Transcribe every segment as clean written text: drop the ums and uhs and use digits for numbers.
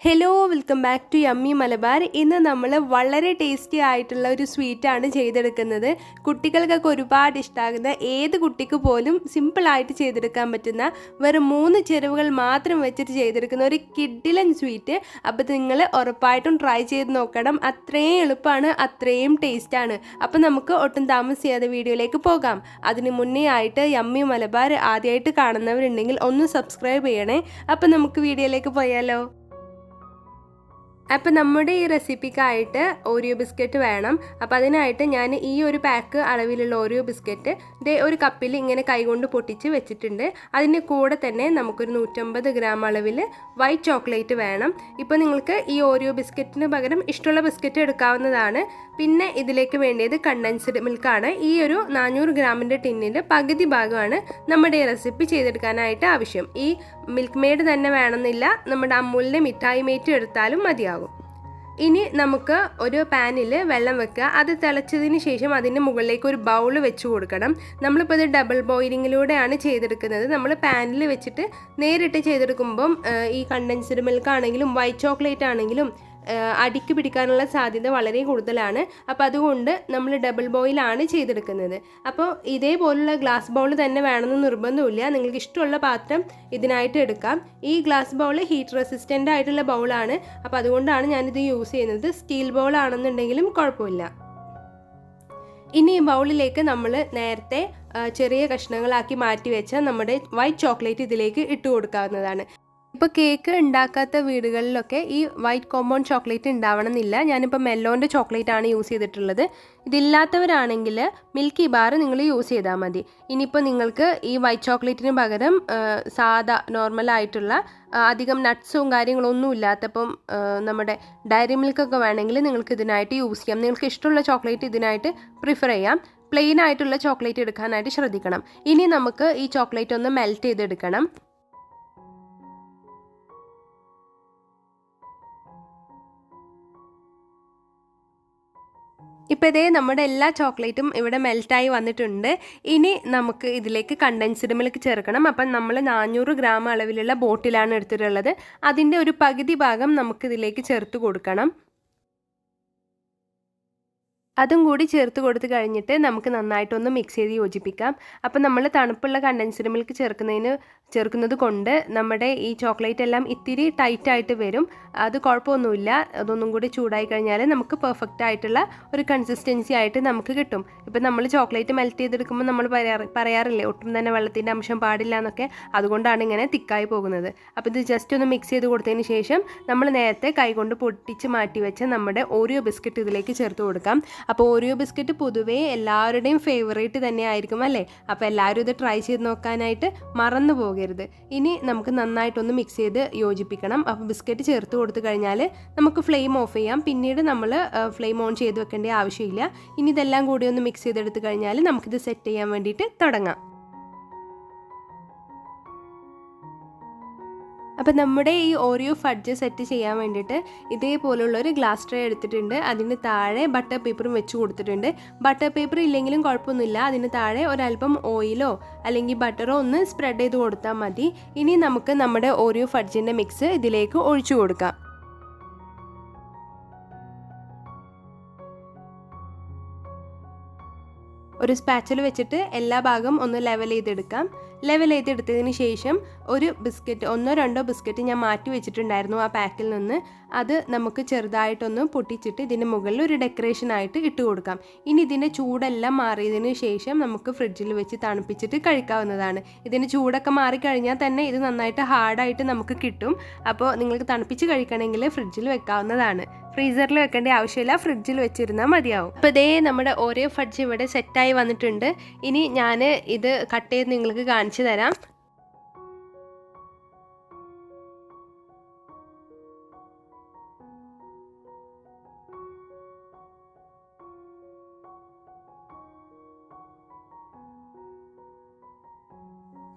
Hello welcome back to yummy Malabar. ഇന്ന് നമ്മൾ വളരെ ടേസ്റ്റി ആയിട്ടുള്ള ഒരു സ്വീറ്റാണ് ചെയ്തെടുക്കുന്നത്. കുട്ടികൾക്കൊക്കെ ഒരുപാട് ഇഷ്ടമാകുന്ന, ഏത് കുട്ടിക്ക് പോലും സിമ്പിളായിട്ട് ചെയ്തെടുക്കാൻ പറ്റുന്ന, വെറും 3 ചേരുവകൾ മാത്രം വെച്ചിട്ട് ചെയ്തെടുക്കുന്ന ഒരു കിഡിലൻ സ്വീറ്റ്. അപ്പോൾ നിങ്ങൾ ഉറപ്പായിട്ടും ട്രൈ ചെയ്ത് നോക്കണം. അത്രയും എളുപ്പമാണ്, അത്രയും ടേസ്റ്റാണ്. അപ്പോൾ നമുക്ക് ഒട്ടും താമസിയാതെ വീഡിയോയിലേക്ക് പോകാം. അതിന് മുന്നേ ആയിട്ട് യമ്മി മലബാർ ആദ്യമായിട്ട് കാണുന്നവരുണ്ടെങ്കിൽ ഒന്ന് സബ്സ്ക്രൈബ് ചെയ്യണേ. അപ്പോൾ നമുക്ക് വീഡിയോയിലേക്ക് പോയാലോ. അപ്പോൾ നമ്മുടെ ഈ റെസിപ്പിക്കായിട്ട് ഓറിയോ ബിസ്ക്കറ്റ് വേണം. അപ്പോൾ അതിനായിട്ട് ഞാൻ ഈ ഒരു പാക്ക് അളവിലുള്ള ഓറിയോ ബിസ്ക്കറ്റ് ഒരു കപ്പിൽ ഇങ്ങനെ കൈകൊണ്ട് പൊട്ടിച്ച് വെച്ചിട്ടുണ്ട്. അതിൻ്റെ കൂടെ തന്നെ നമുക്കൊരു 150 ഗ്രാം അളവിൽ വൈറ്റ് ചോക്ലേറ്റ് വേണം. ഇപ്പോൾ നിങ്ങൾക്ക് ഈ ഓറിയോ ബിസ്ക്കറ്റിന് പകരം ഇഷ്ടമുള്ള ബിസ്ക്കറ്റ് എടുക്കാവുന്നതാണ്. പിന്നെ ഇതിലേക്ക് വേണ്ടിയത് കണ്ടൻസ്ഡ് മിൽക്കാണ്. ഈ ഒരു 400 ഗ്രാമിൻ്റെ ടിന്നിൻ്റെ പകുതി ഭാഗമാണ് നമ്മുടെ ഈ റെസിപ്പി ചെയ്തെടുക്കാനായിട്ട് ആവശ്യം. ഈ മിൽക്ക് മെയ്ഡ് തന്നെ വേണമെന്നില്ല, നമ്മുടെ അമൂലിൻ്റെ മിഠായി മേറ്റ് എടുത്താലും മതിയാകും. ഇനി നമുക്ക് ഒരു പാനിൽ വെള്ളം വെക്കുക. അത് തിളച്ചതിന് ശേഷം അതിൻ്റെ മുകളിലേക്ക് ഒരു ബൗൾ വെച്ച് കൊടുക്കണം. നമ്മളിപ്പോൾ ഇത് ഡബിൾ ബോയിലിങ്ങിലൂടെയാണ് ചെയ്തെടുക്കുന്നത്. നമ്മൾ പാനിൽ വെച്ചിട്ട് നേരിട്ട് ചെയ്തെടുക്കുമ്പം ഈ കണ്ടൻസ്ഡ് മിൽക്ക് ആണെങ്കിലും വൈറ്റ് ചോക്ലേറ്റ് ആണെങ്കിലും അടിക്ക് പിടിക്കാനുള്ള സാധ്യത വളരെ കൂടുതലാണ്. അപ്പോൾ അതുകൊണ്ട് നമ്മൾ ഡബിൾ ബോയിലാണ് ചെയ്തെടുക്കുന്നത്. അപ്പോൾ ഇതേപോലുള്ള ഗ്ലാസ് ബൗൾ തന്നെ വേണമെന്ന് നിർബന്ധമില്ല. നിങ്ങൾക്ക് ഇഷ്ടമുള്ള പാത്രം ഇതിനായിട്ട് എടുക്കാം. ഈ ഗ്ലാസ് ബൗൾ ഹീറ്റ് റെസിസ്റ്റൻ്റ് ആയിട്ടുള്ള ബൗളാണ്. അപ്പോൾ അതുകൊണ്ടാണ് ഞാനിത് യൂസ് ചെയ്യുന്നത്. സ്റ്റീൽ ബൗൾ ആണെന്നുണ്ടെങ്കിലും കുഴപ്പമില്ല. ഇനി ഈ ബൗളിലേക്ക് നമ്മൾ നേരത്തെ ചെറിയ കഷ്ണങ്ങളാക്കി മാറ്റി വെച്ച നമ്മുടെ വൈറ്റ് ചോക്ലേറ്റ് ഇതിലേക്ക് ഇട്ട് കൊടുക്കാവുന്നതാണ്. ഇപ്പോൾ കേക്ക് ഉണ്ടാക്കാത്ത വീടുകളിലൊക്കെ ഈ വൈറ്റ് കോമ്പൗണ്ട് ചോക്ലേറ്റ് ഉണ്ടാവണമെന്നില്ല. ഞാനിപ്പോൾ മെല്ലോൻ്റെ ചോക്ലേറ്റ് ആണ് യൂസ് ചെയ്തിട്ടുള്ളത്. ഇതില്ലാത്തവരാണെങ്കിൽ മിൽക്കി ബാർ നിങ്ങൾ യൂസ് ചെയ്താൽ മതി. ഇനിയിപ്പോൾ നിങ്ങൾക്ക് ഈ വൈറ്റ് ചോക്ലേറ്റിന് പകരം സാധാ നോർമലായിട്ടുള്ള അധികം നട്ട്സും കാര്യങ്ങളൊന്നും ഇല്ലാത്തപ്പം നമ്മുടെ ഡയറി മിൽക്കൊക്കെ വേണമെങ്കിൽ നിങ്ങൾക്ക് ഇതിനായിട്ട് യൂസ് ചെയ്യാം. നിങ്ങൾക്ക് ഇഷ്ടമുള്ള ചോക്ലേറ്റ് ഇതിനായിട്ട് പ്രിഫർ ചെയ്യാം. പ്ലെയിൻ ആയിട്ടുള്ള ചോക്ലേറ്റ് എടുക്കാനായിട്ട് ശ്രദ്ധിക്കണം. ഇനി നമുക്ക് ഈ ചോക്ലേറ്റ് ഒന്ന് മെൽറ്റ് ചെയ്തെടുക്കണം. ഇപ്പോൾ ഇതേ നമ്മുടെ എല്ലാ ചോക്ലേറ്റും ഇവിടെ മെൽറ്റായി വന്നിട്ടുണ്ട്. ഇനി നമുക്ക് ഇതിലേക്ക് കണ്ടൻസ്ഡ് മിൽക്ക് ചേർക്കണം. അപ്പം നമ്മൾ 400 ഗ്രാം അളവിലുള്ള ബോട്ടിലാണ് എടുത്തിട്ടുള്ളത്. അതിൻ്റെ ഒരു പകുതി ഭാഗം നമുക്കിതിലേക്ക് ചേർത്ത് കൊടുക്കണം. അതും കൂടി ചേർത്ത് കൊടുത്ത് കഴിഞ്ഞിട്ട് നമുക്ക് നന്നായിട്ടൊന്ന് മിക്സ് ചെയ്ത് യോജിപ്പിക്കാം. അപ്പം നമ്മൾ തണുപ്പുള്ള കണ്ടൻസ്ഡ് മിൽക്ക് ചേർക്കുന്നത് കൊണ്ട് നമ്മുടെ ഈ ചോക്ലേറ്റ് എല്ലാം ഇത്തിരി ടൈറ്റായിട്ട് വരും. അത് കുഴപ്പമൊന്നുമില്ല. അതൊന്നും കൂടി ചൂടായി കഴിഞ്ഞാൽ നമുക്ക് പെർഫെക്റ്റ് ആയിട്ടുള്ള ഒരു കൺസിസ്റ്റൻസി ആയിട്ട് നമുക്ക് കിട്ടും. ഇപ്പം നമ്മൾ ചോക്ലേറ്റ് മെൽറ്റ് ചെയ്തെടുക്കുമ്പോൾ നമ്മൾ പറയാറില്ലേ ഒട്ടും തന്നെ വെള്ളത്തിൻ്റെ അംശം പാടില്ല എന്നൊക്കെ. അതുകൊണ്ടാണ് ഇങ്ങനെ തിക്കായി പോകുന്നത്. അപ്പോൾ ഇത് ജസ്റ്റ് ഒന്ന് മിക്സ് ചെയ്ത് കൊടുത്തതിന് ശേഷം നമ്മൾ നേരത്തെ കൈകൊണ്ട് പൊട്ടിച്ച് മാറ്റി വെച്ച നമ്മുടെ ഓറിയോ ബിസ്ക്കറ്റ് ഇതിലേക്ക് ചേർത്ത് കൊടുക്കാം. അപ്പോൾ ഓറിയോ ബിസ്ക്കറ്റ് പൊതുവേ എല്ലാവരുടെയും ഫേവറേറ്റ് തന്നെ ആയിരിക്കും അല്ലേ. അപ്പോൾ എല്ലാവരും ഇത് ട്രൈ ചെയ്ത് നോക്കാനായിട്ട് മറന്നു പോകരുത്. ഇനി നമുക്ക് നന്നായിട്ടൊന്ന് മിക്സ് ചെയ്ത് യോജിപ്പിക്കണം. അപ്പോൾ ബിസ്ക്കറ്റ് ചേർത്ത് കൊടുത്തു കഴിഞ്ഞാൽ നമുക്ക് ഫ്ലെയിം ഓഫ് ചെയ്യാം. പിന്നീട് നമ്മൾ ഫ്ലെയിം ഓൺ ചെയ്ത് വെക്കേണ്ട ആവശ്യമില്ല. ഇനി ഇതെല്ലാം കൂടി ഒന്ന് മിക്സ് ചെയ്തെടുത്ത് കഴിഞ്ഞാൽ നമുക്കിത് സെറ്റ് ചെയ്യാൻ വേണ്ടിയിട്ട് തുടങ്ങാം. അപ്പോൾ നമ്മുടെ ഈ ഓറിയോ ഫഡ്ജ് സെറ്റ് ചെയ്യാൻ വേണ്ടിയിട്ട് ഇതേപോലുള്ളൊരു ഗ്ലാസ് ട്രേ എടുത്തിട്ടുണ്ട്. അതിന് താഴെ ബട്ടർ പേപ്പറും വെച്ച് കൊടുത്തിട്ടുണ്ട്. ബട്ടർ പേപ്പർ ഇല്ലെങ്കിലും കുഴപ്പമൊന്നുമില്ല. അതിന് താഴെ ഒരല്പം ഓയിലോ അല്ലെങ്കിൽ ബട്ടറോ ഒന്ന് സ്പ്രെഡ് ചെയ്ത് കൊടുത്താൽ മതി. ഇനി നമുക്ക് നമ്മുടെ ഓറിയോ ഫഡ്ജിൻ്റെ മിക്സ് ഇതിലേക്ക് ഒഴിച്ചു കൊടുക്കാം. ഒരു സ്പാച്ചിൽ വെച്ചിട്ട് എല്ലാ ഭാഗം ഒന്ന് ലെവൽ ചെയ്തെടുക്കാം. ലെവൽ ചെയ്തെടുത്തതിന് ശേഷം ഒരു ബിസ്ക്കറ്റ് 1-2 ബിസ്ക്കറ്റ് ഞാൻ മാറ്റി വെച്ചിട്ടുണ്ടായിരുന്നു ആ പാക്കിൽ നിന്ന്. അത് നമുക്ക് ചെറുതായിട്ടൊന്ന് പൊട്ടിച്ചിട്ട് ഇതിൻ്റെ മുകളിൽ ഒരു ഡെക്കറേഷനായിട്ട് ഇട്ട് കൊടുക്കാം. ഇനി ഇതിൻ്റെ ചൂടെല്ലാം മാറിയതിന് ശേഷം നമുക്ക് ഫ്രിഡ്ജിൽ വെച്ച് തണുപ്പിച്ചിട്ട് കഴിക്കാവുന്നതാണ്. ഇതിൻ്റെ ചൂടൊക്കെ മാറിക്കഴിഞ്ഞാൽ തന്നെ ഇത് നന്നായിട്ട് ഹാർഡായിട്ട് നമുക്ക് കിട്ടും. അപ്പോൾ നിങ്ങൾക്ക് തണുപ്പിച്ച് കഴിക്കണമെങ്കിൽ ഫ്രിഡ്ജിൽ വെക്കാവുന്നതാണ്. ഫ്രീസറിൽ വെക്കേണ്ട ആവശ്യമില്ല, ഫ്രിഡ്ജിൽ വെച്ചിരുന്നാൽ മതിയാവും. അപ്പോൾ ഇതേ നമ്മുടെ ഓറിയോ ഫഡ്ജ് ഇവിടെ സെറ്റായി വന്നിട്ടുണ്ട്. ഇനി ഞാൻ ഇത് കട്ട് ചെയ്ത് നിങ്ങൾക്ക് കാണിച്ചു തരാം.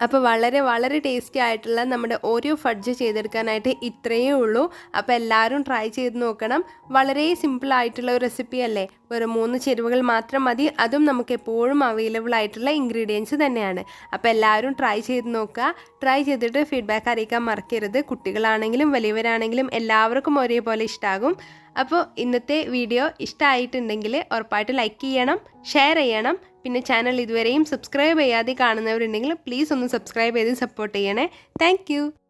അപ്പോൾ വളരെ ടേസ്റ്റി ആയിട്ടുള്ള നമ്മുടെ ഓരിയോ ഫഡ്ജ് ചെയ്തെടുക്കാനായിട്ട് ഇത്രയേ ഉള്ളൂ. അപ്പോൾ എല്ലാവരും ട്രൈ ചെയ്ത് നോക്കണം. വളരെ സിമ്പിളായിട്ടുള്ള ഒരു റെസിപ്പി അല്ലേ. വെറും 3 ചേരുവകൾ മാത്രം മതി. അതും നമുക്ക് എപ്പോഴും അവൈലബിൾ ആയിട്ടുള്ള ഇൻഗ്രീഡിയൻസ് തന്നെയാണ്. അപ്പോൾ എല്ലാവരും ട്രൈ ചെയ്ത് നോക്കുക. ട്രൈ ചെയ്തിട്ട് ഫീഡ്ബാക്ക് അറിയിക്കാൻ മറക്കരുത്. കുട്ടികളാണെങ്കിലും വലിയവരാണെങ്കിലും എല്ലാവർക്കും ഒരേപോലെ ഇഷ്ടമാകും. അപ്പോൾ ഇന്നത്തെ വീഡിയോ ഇഷ്ടമായിട്ടുണ്ടെങ്കിൽ ഉറപ്പായിട്ട് ലൈക്ക് ചെയ്യണം, ഷെയർ ചെയ്യണം. പിന്നെ ചാനൽ ഇതുവരെയും സബ്സ്ക്രൈബ് ചെയ്യാതെ കാണുന്നവരുണ്ടെങ്കിൽ പ്ലീസ് ഒന്ന് സബ്സ്ക്രൈബ് ചെയ്ത് സപ്പോർട്ട് ചെയ്യണേ. താങ്ക്